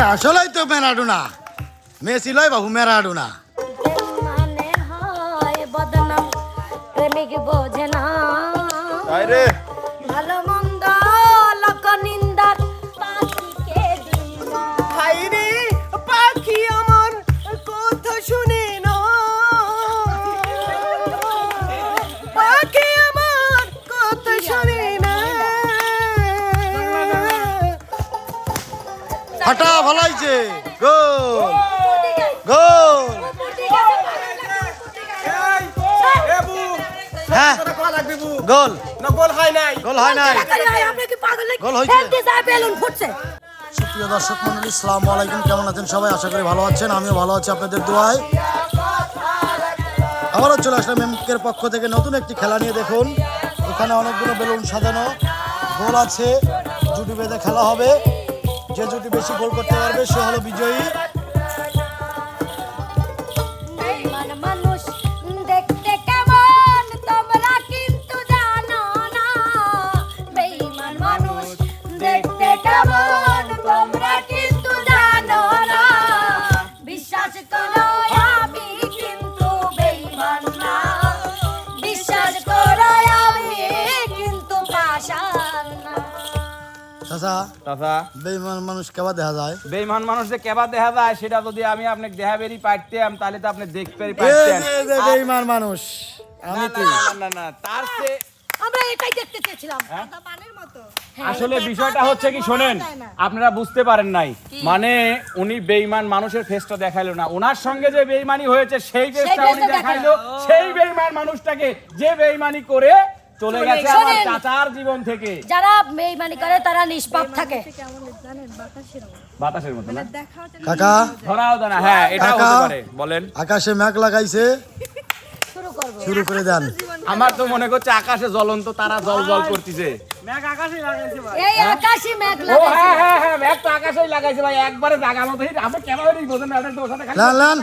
আসলেই তো Maradona, Messi লয় বাবু ম্যারাডোনা। মানে হয় বদনাম প্রেমিক বোঝে না, রে ভালো মন্দ লোক নিন্দার পাখিকে দিনা। হাই রে পাখি আমার কথা শুনে না, পাখি আমার কথা শুনে না। ফাটা ভালাইছে, গোল গোল। হ্যাঁ গোল, না গোল হয় নাই। গোল হয় নাই, আপনি কি পাগল নাকি? গোল হয়েছে। খেলতে যায় বেলুন ফুটছে। সুপ্রিয় দর্শক মন্ডলী, আসসালামু আলাইকুম। কেমন আছেন সবাই? আশা করি ভালো আছেন, আমিও ভালো আছি আপনাদের দোয়ায়। আবারও চলে আসলাম এমকের পক্ষ থেকে নতুন একটি খেলা নিয়ে। দেখুন এখানে অনেকগুলো বেলুন সাজানো, গোল আছে, জুটি বেঁধে খেলা হবে। যে জুটি বেশি গোল করতে পারবে সে হলো বিজয়ী। বেঈমান মানুষ দেখতে কেমন তোমরা কিন্তু জানো না, বেঈমান মানুষ দেখতে কেমন তোমরা কিন্তু জানো না। বিশ্বাস করো আমি কিন্তু বেঈমান না, বিশ্বাস করো আমি কিন্তু পাষাণ না। চাচা, চাচা বেঈমান মানুষ কেবা দেখা যায়? বেঈমান মানুষ যে কেবা দেখা যায় সেটা যদি আমি আপনাকে দেখাবেরি পাইতাম তাহলে তো আপনি দেখতে এই পাইতেন। যে যে বেঈমান মানুষ আমি তুই। না তার চেয়ে আমরা এটাই দেখতে চেয়েছিলাম। আসলে বিষয়টা হচ্ছে কি শোনেন, আপনারা বুঝতে পারেন নাই, মানে উনি বেঈমান মানুষের ফেসটা দেখাইলো না, ওনার সঙ্গে যে বেঈমানি হয়েছে সেই ফেসটা উনি ফেসটা দেখাইলো। সেই বেঈমান মানুষটাকে যে বেঈমানি করে চলে গেছে আমার শোনেন। চাচার জীবন থেকে। যারা বেঈমানি করে তারা নিষ্পাপ থাকে। বাতাসের মতো না কাকা, ধরাও দেয় না। হ্যাঁ এটাও কাকা। হতে পারে, বলেন। আকাশে মেঘ লাগাইছে, শুরু করব। শুরু করে দেন। আমার তো মনে করছে আকাশে জ্বলন্ত তারা জল জল করতেছে। এই আকাশী মেঘ ও লাগাইছে। হ্যাঁ ম্যাপ তো আকাশেই লাগাইছে ভাই, একবারে জায়গা মতো হিট। আপনি কেমন বোঝেন না, এটা তো ওর সাথে খালি লান, লান।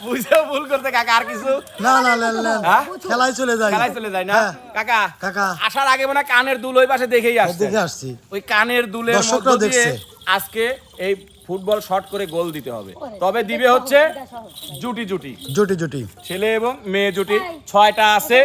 বুঝেও ভুল করতে কাকা আর কিছু না না লেন লেন, হ্যাঁ? খেলায় চলে যাই। খেলায় চলে যায় না হ্যাঁ। কাকা? কাকা। আসার আগে মনে হয় কানের দুল ওই পাশে দেখেই আসছে। দেখে আসছি, ওই কানের দুলের দর্শকরাও মধ্যে দিয়ে দেখছে। আজকে এই ফুটবল শট করে গোল দিতে হবে। তবে দিবে হচ্ছে জুটি জুটি, জুটি জুটি। ছেলে এবং মেয়ে জুটি। 6টা আছে,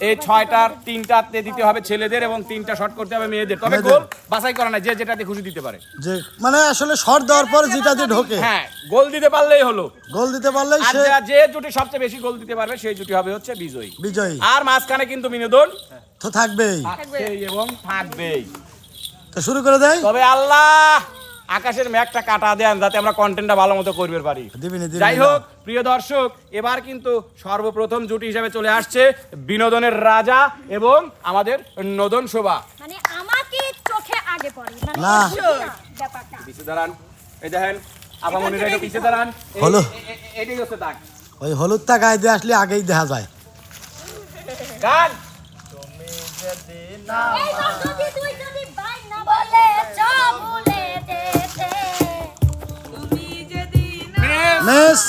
এই 6টার 3টাতে দিতে হবে ছেলেদের এবং 3টা শট করতে হবে মেয়েদের। তবে মেয়েদের। গোল বাছাই করা না, যে যেটাতে খুশি দিতে পারে। যে মানে আসলে শট দেওয়ার পর যেটা দিয়ে ঢোকে, হ্যাঁ গোল দিতে পারলেই হলো। গোল দিতে পারলেই আর সে যে জুটি সবচেয়ে বেশি গোল দিতে পারবে সেই জুটি হবে হচ্ছে বিজয়ী। বিজয়ী। আর মাঝখানে কিন্তু বিনোদন তো থাকবেই। থাকবেই এবং থাকবেই। তো শুরু করে দেয়। তবে আল্লাহ আকাশের মেঘটা কাটা দেন যাতে আমরা কন্টেন্টটা ভালো মতো করতে পারি। দিবিনি, দিবিনি যাই না। হোক প্রিয় দর্শক, এবার কিন্তু সর্বপ্রথম জুটি হিসেবে চলে আসছে বিনোদনের রাজা এবং আমাদের নদন শোভা। মানে আমাকে চোখে আগে পড়ে মানে না। ব্যাপারটা। পিছে দাঁড়ান, এই দেখেন আপামনিরা একটু পিছে দাঁড়ান। হলো। এটাই হচ্ছে দাগ। ওই হলুদটা গায়ে দিয়ে আসলে আগেই দেখা যায়। গান এই যদি তুই যদি বাই না বলে চবুলে যেতে, তুমি যদি মেস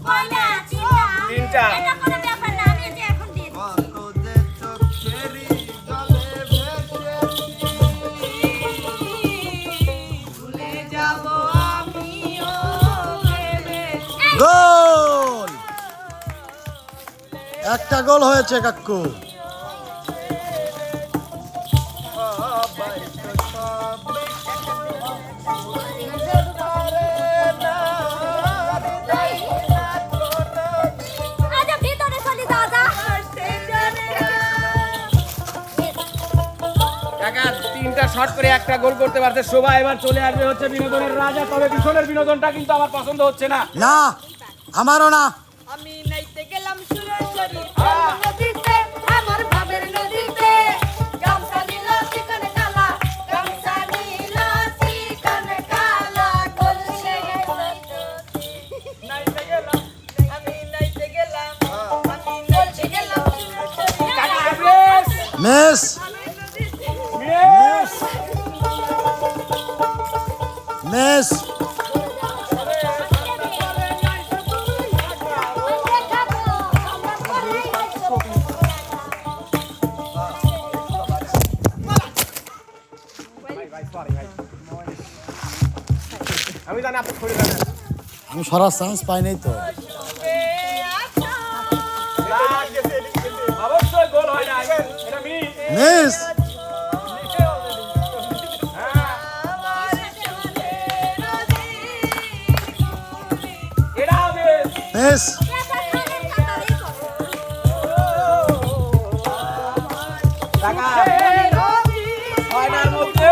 বলে চিনা, তিনটা। এটা কোনো ব্যাপার না, আমি যে এখন দিয়ে দিচ্ছি। গোল, একটা গোল হয়েছে কাকু। আচ্ছা, ভিতরে চলে যা যা। কাকা 3টা শট করে একটা গোল করতে পারছে শোভা। এবার চলে আসবে হচ্ছে বিনোদনের রাজা। তবে পিছনের বিনোদনটা কিন্তু আমার পছন্দ হচ্ছে না। না, আমারও না। আমি নাইতে গেলাম সুরেশ্বরী নদীতে, আমার ভাবের নদীতে, গামছা নিল চিকন কালা, গামছা নিল চিকন কালা, কলসে নাইতে গেলাম, আমি নাইতে গেলাম, আমি কলসে গেলাম। কাকা বেশ মেস বেশ মেস আমি সরার চান্স পাই নাই তো। অবশ্যই গোল হয় না, এটা মিস। মিস। এটাও মিস। মিস। টাকা ছয়টার মধ্যে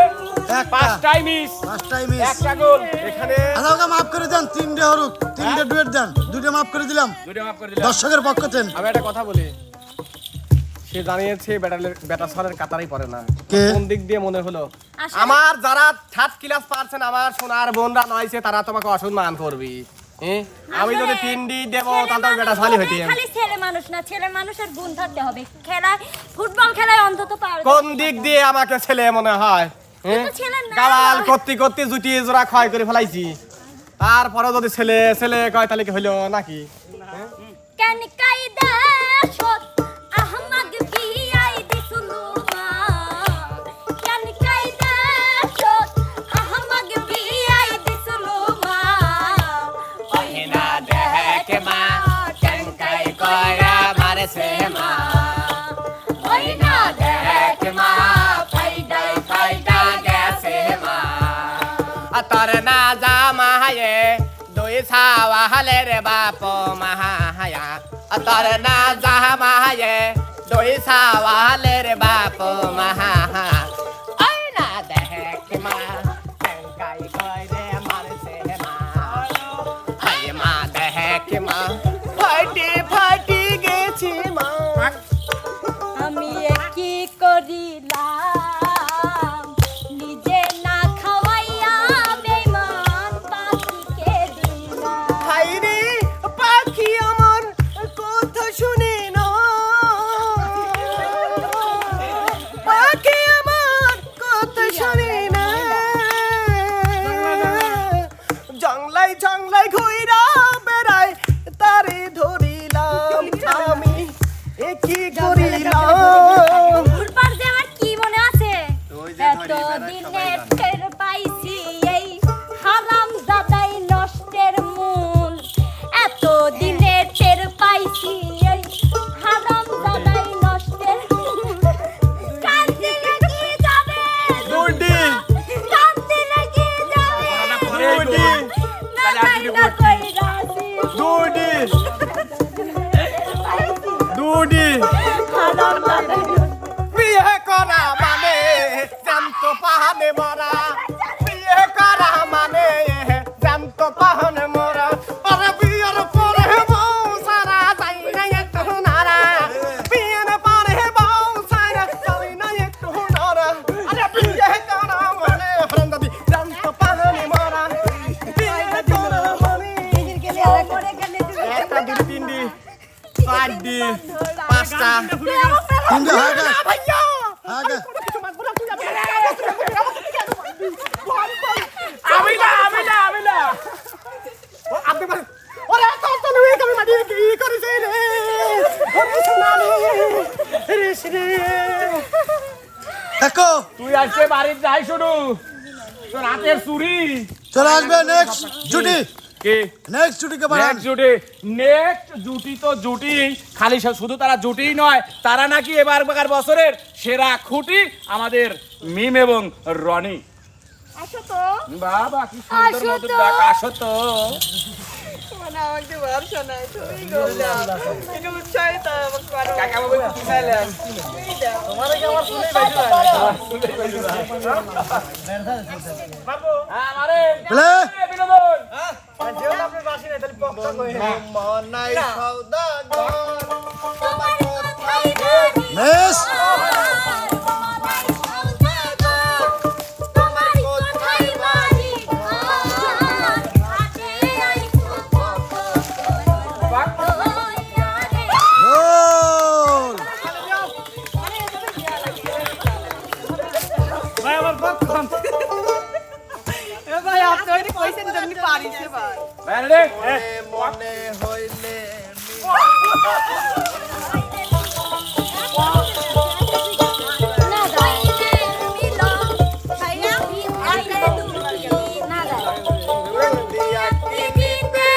একটা। পাঁচটাই মিস, পাঁচটাই মিস। একটা গোল। এখানে আচ্ছা ওকে মাফ করে দেন, তিনটে হরুক, তিনটে ডুয়েট দেন, দুইটা মাফ করে দিলাম দুটো মাফ করে দিলাম। দর্শকের পক্ষ থেকে। আমি একটা কথা বলি, সে জানিয়েছে বেটা সরের কাতারই পড়ে না। কে? কোন দিক দিয়ে মনে হলো? আসলে- আমার যারা থার্ড ক্লাস পারছেন, আমার সোনার বোনরা নয়ছে, তারা তোমাকে অসম্মান করবি। আমি যদি তিনটি দেবো তাহলে তো বেটা সালি হইতে। খালি ছেলে মানুষ না, ছেলে মানুষের গুণ থাকতে হবে। খেলায়, ফুটবল খেলায় অন্তত পারবে। কোন দিক দিয়ে আমাকে ছেলে মনে হয়? কিন্তু ছেলে না। গাওয়াল করতে করতে জুটি জোড়া ক্ষয় করে ফেলাইছি, তারপরে যদি ছেলে ছেলে কয় তাহলে কি হইলো নাকি? কেন কায়দা সত আহমদ বিআই দিসুলুমা, কেন কায়দা সত আহমদ বিআই দিসুলুমা, ওহিনা দেখে মা কেন কাই কয়া মারছে মা, ওইনা দেখে মা ফাইডাই ফাইডা গেছে মা। তোর না জামায়ে দুই সাওয়ালের বাপ মাহায়া, তোর না জামায়ে দুই সাওয়ালের বাপ মাহায়া, ওই না দেখে মা কেন কাই কইরে মারছে মা, হাই মা দেখে মা ফাটি ফাটি গেছি মা। আমি কি করিলাম, নিজে না খাওয়াইয়া বেঈমান পাখিকে দিলাম। হাইরে পাখি আমার কথা শুনে না, পাখি আমার কথা শুনে না, জংলাই জংলাই ঘুইরা বেড়াই তারে ধরিলাম আমি, এ কি করিলাম? ঘুরবার যে আমার কি মনে আছে, এত দিনে টের পাইছি এই হারাম দাদাই নষ্টের মূল, এত দিনে টের পাইছি এই হারাম দাদাই নষ্টের মূল। কান্দি লেগে যাবে দুটি কান্দি লেগে যাবে দুটি না তাই না কইরাছি দুটি দুটি হারাম দাদাই বিয়ে করা মানে জানতো পাহানে মরা, বিয়ে করা মানে জানতো পাহানে মরা, আরে বিয়ের পরে বউ সারা যাই না একটু নারা, বিয়ের পরে বউ সারা যাই না একটু নারা, আরে বিয়ে করা মানে ফ্রেন্ডি জানতো পাহানে মরা, বিয়ে করা মানে মরে গেলে একটা দুটি তিনটি চারটি পাঁচটা তিনটে হয়ে গেছে। ভাইয়া হয়ে গেছে। আমি না, আমি না, আমি না। আপনি বলেন, ওরে তোর তো নুই কবি মাটি কি করিস রে, ওরে সোনালি রে শ্রী। দেখো তুই আজকে বাড়ির যাই শুরু, তোর হাতের চুরি। চলে আসবে নেক্সট জুটি, কে? নেক্সট জুটিকে বাড়ান। নেক্সট জুটি, নেক্সট জুটি তো জুটি, খালি শুধু তারা জুটিই নয়, তারা নাকি এবারকার বছরের সেরা খুঁটি আমাদের মিম এবং রনি। আসো তো বাবা কি সুন্দর আসো মধুর তো। ডাক, আসো তো। কাকা বাবু কি চাইলেন? হ্যাঁ, আমারে বলে বিনোদন। তোমার কথাই বাড়ি মিস। তোমার কথাই বাড়ি হাতে আই গোল। ভাই, ready? মনে হইলে না গাইলে মিলো আইলে দুটি না গাইলে দিতে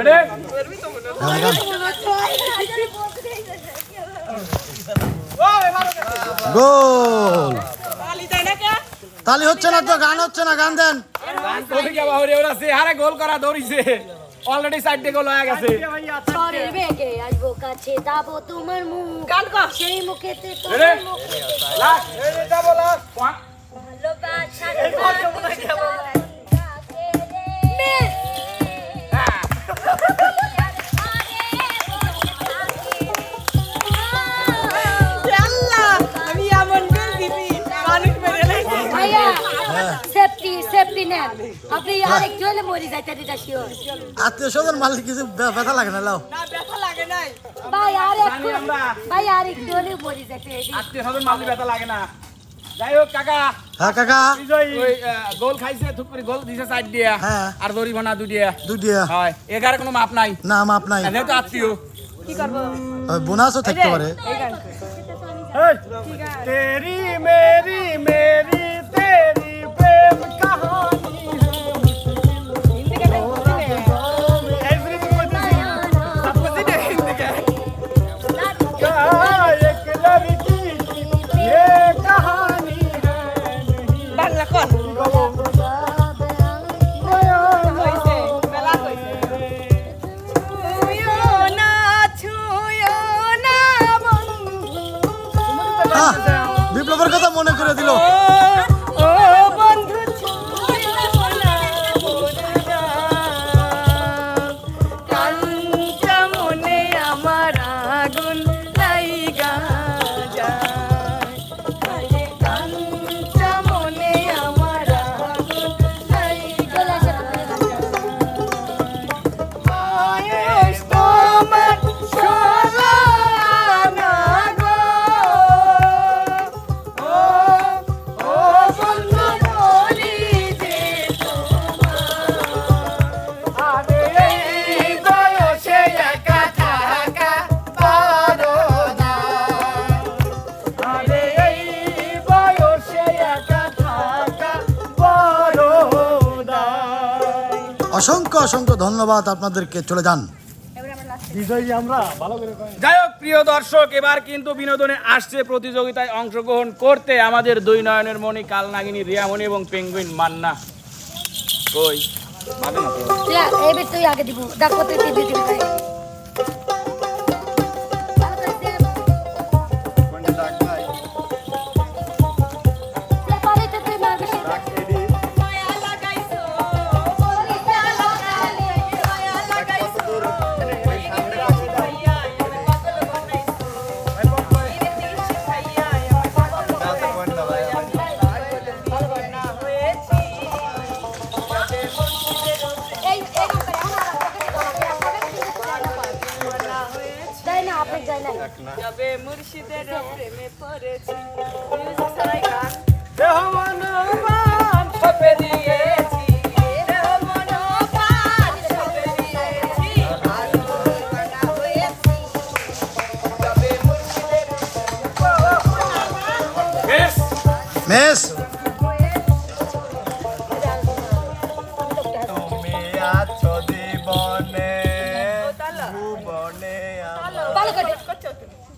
গান। গোল। তালি হচ্ছে না তো, গান হচ্ছে না, গান দেন। গোল করা দৌড়িছে অলরেডি 4টে গোল হয়ে গেছে। পরের বেগে আসবো কাছে দাবো তোমার মুখ গান কর। সেই মুখেতে রেডি? তোমার মুখ লাস্ট ভালোবাসার আল্লাহ আমি এমন গোল দিবি মানুষ মেরে লাইছে ভাইয়া সেফটি সেফটি নেন আপনি আরেকটু হলে মরে যাইতে দিতা শিওর আত্মীয় স্বজন মালিক কিছু ব্যথা লাগে না, লাও। না ব্যথা লাগে নাই ভাই আরেকটু জানি আমরা। ভাই আরেকটু হলে মরে যাইতে দিই আত্মীয় স্বজন মারলে ব্যথা লাগে না। যাই হোক কাকা, হ্যাঁ কাকা, ওই গোল খাইছে থুক করে গোল দিছে 4 দিয়া হ্যাঁ। আর জরিমানা 2 দিয়া দুটিয়া হয়। এগারে কোনো মাপ নাই, না মাপ নাই, যেহেতু আত্মীয়। কি করব বোনাসও থাকতে পারে। এই গান तेरी मेरी मेरी तेरी प्रेम कहानी হিন্দি গান বুঝিনে एवरीथिंग सब कुछ नहीं हिंदी का एक लड़की की ये कहानी है বাংলা কোন হইছে মেলা হইছে ছুঁয়ো না বন্ধু আহ, বিপ্লবের কথা মনে করে দিল। ও বন্ধু ছুঁয়ো না বন্ধু কাঞ্চা মনে আমার আগুন লাইগা যায় কাঞ্চা মনে আমার আগুন লাইগা বয়স তোমার 16 না গো ও বন্ধু বলি যে আরে এই বয়সে একা থাকা পারো না আরে এই বয়সে একা থাকা পারো না অসংখ্য অসংখ্য ধন্যবাদ আপনাদেরকে, চলে যান। বিজয়ী আমরা ভালো করে যাই হোক প্রিয় দর্শক, এবার কিন্তু বিনোদনে আসছে প্রতিযোগিতায় অংশগ্রহণ করতে আমাদের 2 নয়নের মণি কালনাগিনী রিয়ামণি এবং পেঙ্গুইন মান্না। কই বাদে না তো। এই তুই আগে দিব দেখো তুই দিবি দিবি মায়া লাগাইছো মায়া লাগাইছো ভাইয়া এনে পাগল বানাইছো এনে তিনশে ভাইয়া আমার পাগল বানা হয়েছি যাবে মুর্শিদের প্রেমে পড়েছি মিউজিক ছাড়াই গান দেহ মন প্রাণ সপে দিয়েছি দেহ মন প্রাণ সপে দিয়েছি পাগল বানা হয়েছি যাবে মুর্শিদের বেশ মেস তুমি আছো জীবনে ভুবনে আমার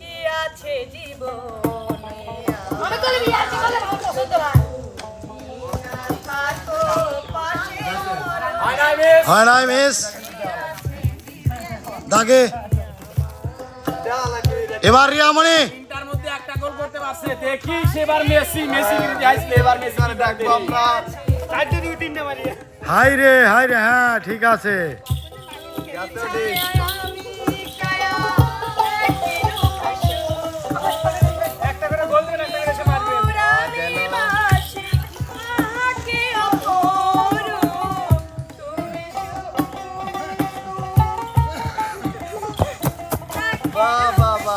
কি আছে জীবনে হয় নাই বেশ। হয় নাই মিস, দাগে। এবার রিয়ামণি, 3টার মধ্যে একটা গোল করতে পারছে। দেখি সেবার মেসি কিন্তু আইছে, এবার মেসি দেখবো আমরা চারটে 2-3টে মারি হাই রে, হ্যাঁ ঠিক আছে। একটা করে গোল দেবেন, একটা করে সে মারবে।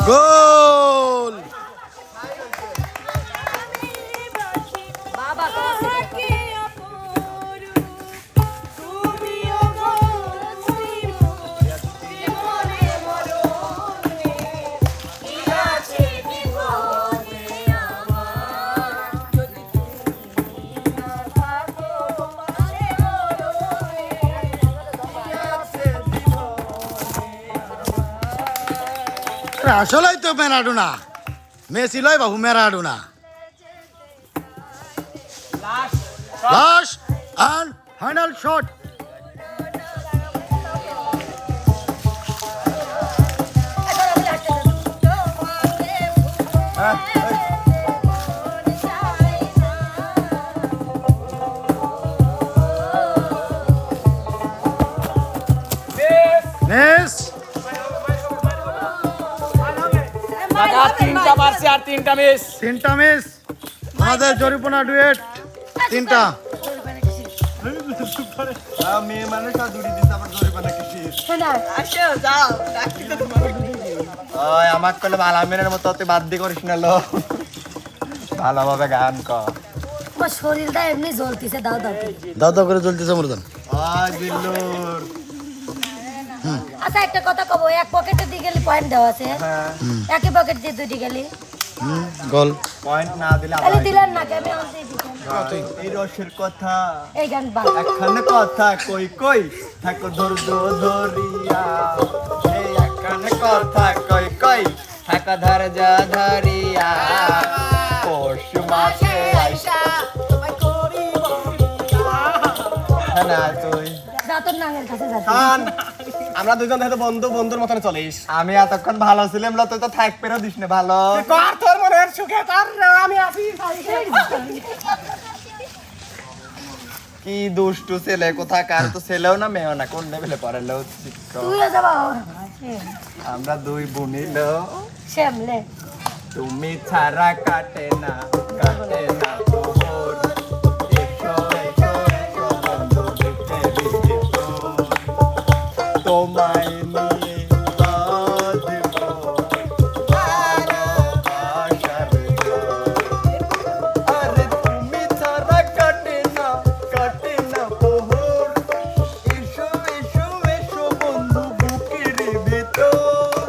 গোল। বাবা আসলেই তো ম্যারাডোনা, মেসি লয় বাবু Maradona. Last and final shot. নেস কাকা 3টা মারছে আর 3টা মিস। 3টা মিস। আমাদের জরিপনা ডুয়েট 3টা। মেয়ে মানুষ আর জুড়ি দিতে আবার জরিমানা কিসির? আসো যাও ডাকি তো তোমার ওই আমার কলে আলামিনের মতো তুই বাদ দি করিস না লো, ভালোভাবে গান কর। আমার শরীরটা এমনি জ্বলতিছে, দাও দাও দাও দাও করে চলতেছে মরদান। ওই দিল্লুর আচ্ছা একটা কথা কব, এক পকেটে দিয়ে গেলে পয়েন্ট দেওয়া আছে, একই পকেট দিয়ে দুটি গেলি গোল। পয়েন্ট না দিলে তাহলে আবার দিলেন না কেন? আমি দিয়ে দিতাম। এই রসের কথা এই গান বাদ। একখানে কথা কই কই থাকো ধৈর্য ধরিয়া, এই একখানে কথা কই কই থাকো ধৈর্য ধরিয়া, পৌষ মাসে আইসা হ্যাঁ না তুই যা তোর নাঙের কাছে যা। খান, আমরা দুজন হয়তো বন্ধু বন্ধুর মতন চলিস। আমি এতক্ষণ ভালো ছিলাম লো, তুই তো থাক পেরো দিস না ভালো। কর তোর মনের সুখে তোর, আমি আছি। কি দুষ্টু ছেলে কোথাকার, তো ছেলেও না মেয়েও না, কোন লেভেলে পড়ে লো। তুইও যাবা আমরা দুই বোনই লো, শ্যামলে। তুমি ছাড়া কাটে না কাটে না তোর, এসো এসো এসো বন্ধু দেখে দেখে তোর, তোমায় নিয়ে বাঁধবো ভালোবাসার ঘর। আরে তুমি ছাড়া কাটে না প্রহর, এসো এসো এসো বন্ধু বুকের ভিতর,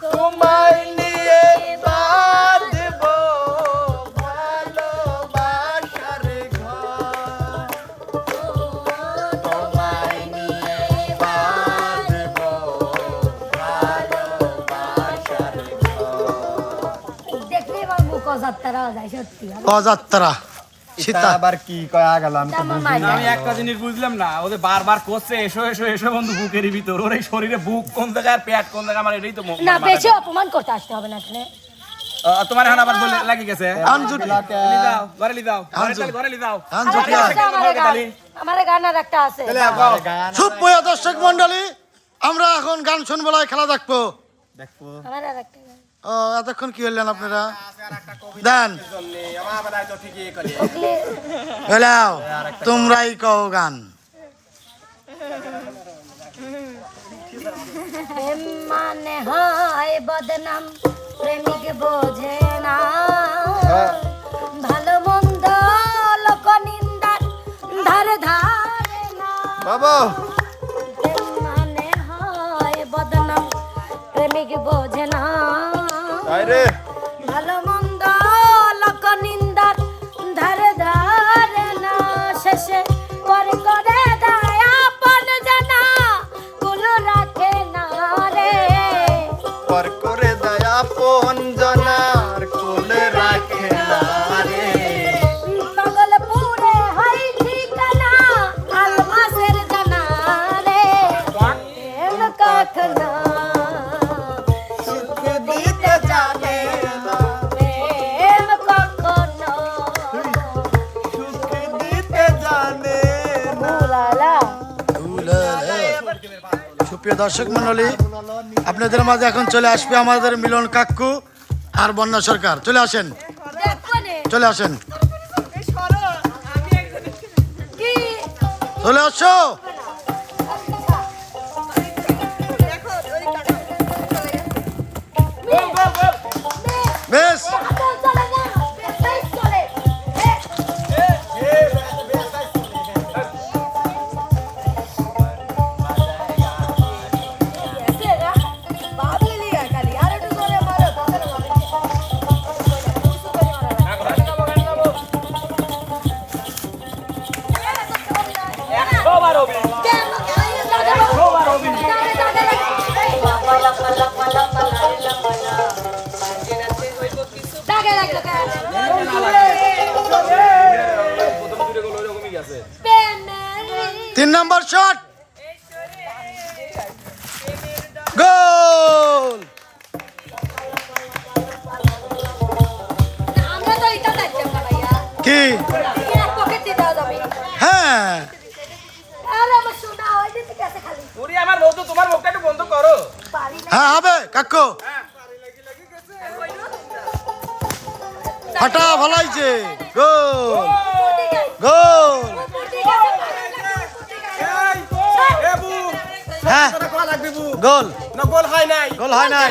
তোমায় নিয়ে বাঁধবো ভালোবাসার ঘর, তোমায় নিয়ে বাঁধবো ভালোবাসার ঘর। দেখলি আমার মুখ অজাত্তারা যায় সত্যি। অযাত্রা সীতা। আবার কি কয়া গেল আমি তো আমার বুঝি মাইয়া। না। আমি একটা জিনিস বুঝলাম না, ওদের বারবার করছে এসো এসো এসো বন্ধু বুকের ভিতর, ওর এই শরীরে বুক কোন জায়গায় আর পেট কোন জায়গায়, আমার এটাই তো না বেশি অপমান করতে আসতে হবে না এখানে। তোমার এখন আবার বলে লাগি গেছে। আনজুটি লি দাও ঘরে লি দাও আনজু। ঘরে লি দাও। আনজুটি আমার গান আর একটা আছে। সুপ্রিয় দর্শক মন্ডলী, আমরা এখন গান শুনবো না, খেলা দেখবো। দেখো আমার আর একটা গান। ও এতক্ষণ কি হলেন আপনারা? দেন ওগুলি হলাও, তোমরাই কও গান। প্রেম মানে হয় বদনাম, প্রেমিক বোঝে না ভালো মন্দ, লোক নিন্দার ধারে ধারে না। বাবা প্রেম মানে হয় বদনাম, প্রেমিক বোঝে না রে ভালো মন্দ, লোক নিন্দার ধারে ধারে না। শেষে করে করে দেয় আপন জানা, কুলো রাখে না রে। পর করে দয়া পন জনার কোলে রাখে না রে, পাগল পুরে হয় ঠিকানা, আলমাসের জানা রে। প্রেম কখনো সুখ দিতে জানে না, প্রেম কখনো সুখ দিতে জানে না। ভুলালা। সুপ্রিয় দর্শক মন্ডলী, আপনাদের মাঝে এখন চলে আসবে আমাদের মিলন কাক্কু আর বন্যা সরকার। চলে আসেন, দেখো নে চলে আসেন, সরো আমি একজন কি চলে আসো। দেখো ওই কাটা বেশ চলে না, বেশ চলে। একশো বার হবে। 3 নম্বর শট গোল আমরা তো এটা দেখতাম না ভাইয়া কি এক পকেটে দাও যাবে হ্যাঁ আরে আমার শোনা ওই দিকে কাছে খালি ওরে আমার বউ তো তোমার মুখটা একটু বন্ধ করো। পারি না হ্যাঁ হবে কাকু ফাটা ভালাইছে গোল গোল হ্যাঁ গোল না গোল হয় নাই গোল হয় নাই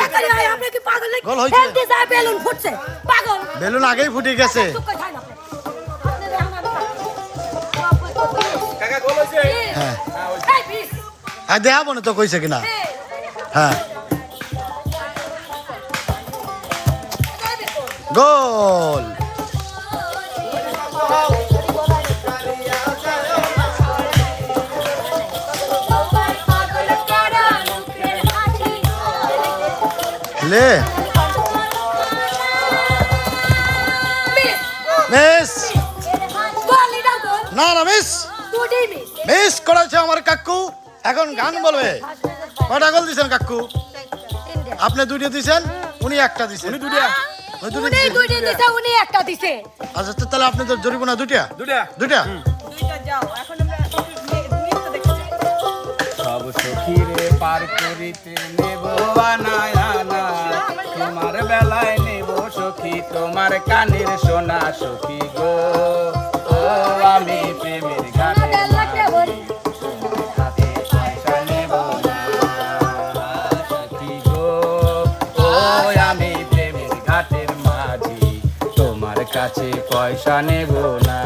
আপনি কি পাগল নাকি গোল হয়েছে। ফেলতে যায় বেলুন ফুটছে পাগল বেলুন আগেই ফুটে গেছে চুপ করে থাকেন কাকা গোল হইছে। হ্যাঁ এই বিশ আর দেখাবো না তো কইছে কিনা হ্যাঁ গোল পাগল করা মুখের হাসি লে মিস বলি না গোল না না মিস দুটি মিস মিস করেছে আমার কাকু এখন গান বলবে কটা গোল দিছেন কাকু আপনি দুটো দিছেন উনি একটা দিছেন উনি দুটা ওই দুটো উনি দিছেন। দুটি দিছে উনি একটা দিছে আচ্ছা তো তাহলে আপনি তো জরিমানা দুটা দুটা দুটা দুইটা যাও এখন আমরা নৃত্য দেখতে চাই সব সখীরে পার করিতে নেব আনায়া না তোমার বেলায় নেব সখী তোমার কানের সোনা সখী গো ও আমি প্রেমের গানে আমাদের লাগবে বলি হাতে পয়সা নেব না সখী গো ও আমি প্রেমের ঘাটের মাঝি তোমার কাছে পয়সা নেব না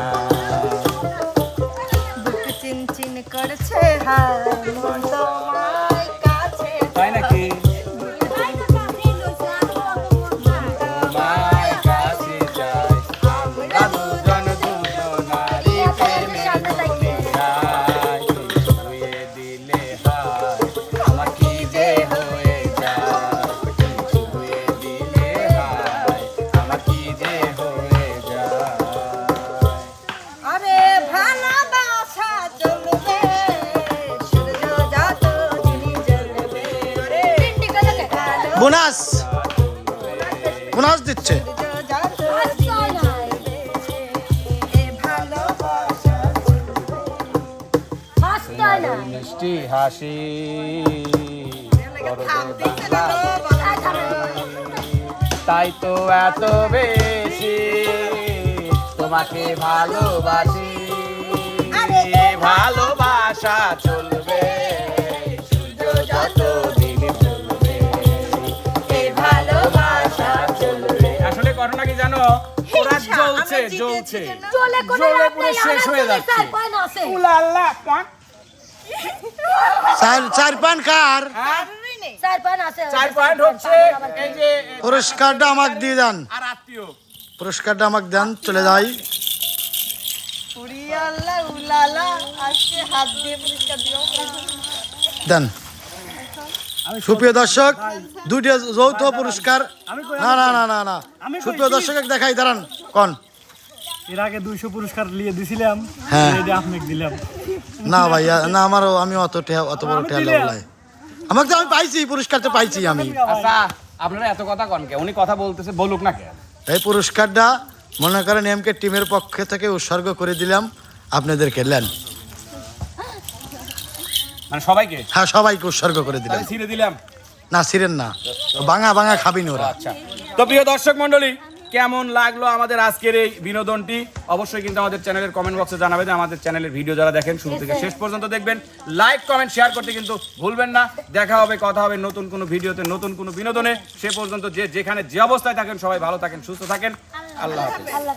বুক চিনচিন করছে হায় মন তোমার কাছে তাই নাকি তোমার কাছে যাই আমরা দুজন দুজনারি প্রেমের বনে যাই ছুঁয়ে দিলে হায় আমার কি যে হয়ে যায় ছুঁয়ে দিলে হায় আমার কি যে হয়ে যায় আরে ভালোবাসা চলবে সূর্য যত দিন জ্বলবে রে ভালো বোনাস বোনাস দিচ্ছে সূর্য যত দিন জ্বলবে এ ভালোবাসা মিষ্টি হাসি তাই তো এত বেশি তোমাকে ভালোবাসি ভালোবাসা চলবে সূর্য যত দিন চলবে এই ভালোবাসা চলবে আসলে ঘটনা কি জানো ওরা জ্বলছে জ্বলছে চলে কোন জ্বলে রাত পুরো নেই শেষ হয়ে যাচ্ছে। চার পান আছে উলাল্লা পাক চার পান কার চার পান আছে 4 পয়েন্ট হচ্ছে এই যে পুরস্কারটা আমাকে দিয়ে দেন আর আত্মীয় পুরস্কারটা আমাকে দেন চলে যাই উড়িয়াল্লা উলালা আজকে হাত দিয়ে পুরস্কার দিও দেন সুপ্রিয় দর্শক দুইটা যৌথ পুরস্কার না না না না না সুপ্রিয় দর্শক দেখাই দাঁড়ান কন এর আগে 200 পুরস্কার নিয়ে দিছিলাম হ্যাঁ। এটা আপনাকে দিলাম না ভাইয়া না আমারও আমি অত বড় ঠেলা বলাই আমাকে তো আমি পাইছি পুরস্কার তো পাইছি আমি আচ্ছা আপনারা এত কথা কন কে উনি কথা বলতেছে বলুক না কে এই পুরস্কারটা মনে করেন এমকে টিমের পক্ষ থেকে উৎসর্গ করে দিলাম আপনাদেরকে নেন মানে সবাইকে হ্যাঁ সবাইকে উৎসর্গ করে দিলাম তাহলে ছিঁড়ে দিলাম না ছিলেন না বাঙা বাঙা খাবিন ওরা আচ্ছা তো প্রিয় দর্শক মণ্ডলী কেমন লাগলো আমাদের আজকের এই বিনোদনটি অবশ্যই কিন্তু আমাদের চ্যানেলের কমেন্ট বক্সে জানাবেন যে আমাদের চ্যানেলের ভিডিও যারা দেখেন শুরু থেকে শেষ পর্যন্ত দেখবেন লাইক কমেন্ট শেয়ার করতে কিন্তু ভুলবেন না দেখা হবে কথা হবে নতুন কোনো ভিডিওতে নতুন কোনো বিনোদনে সে পর্যন্ত যে যেখানে যে অবস্থায় থাকেন সবাই ভালো থাকেন সুস্থ থাকেন আল্লাহ হাফেজ আল্লাহ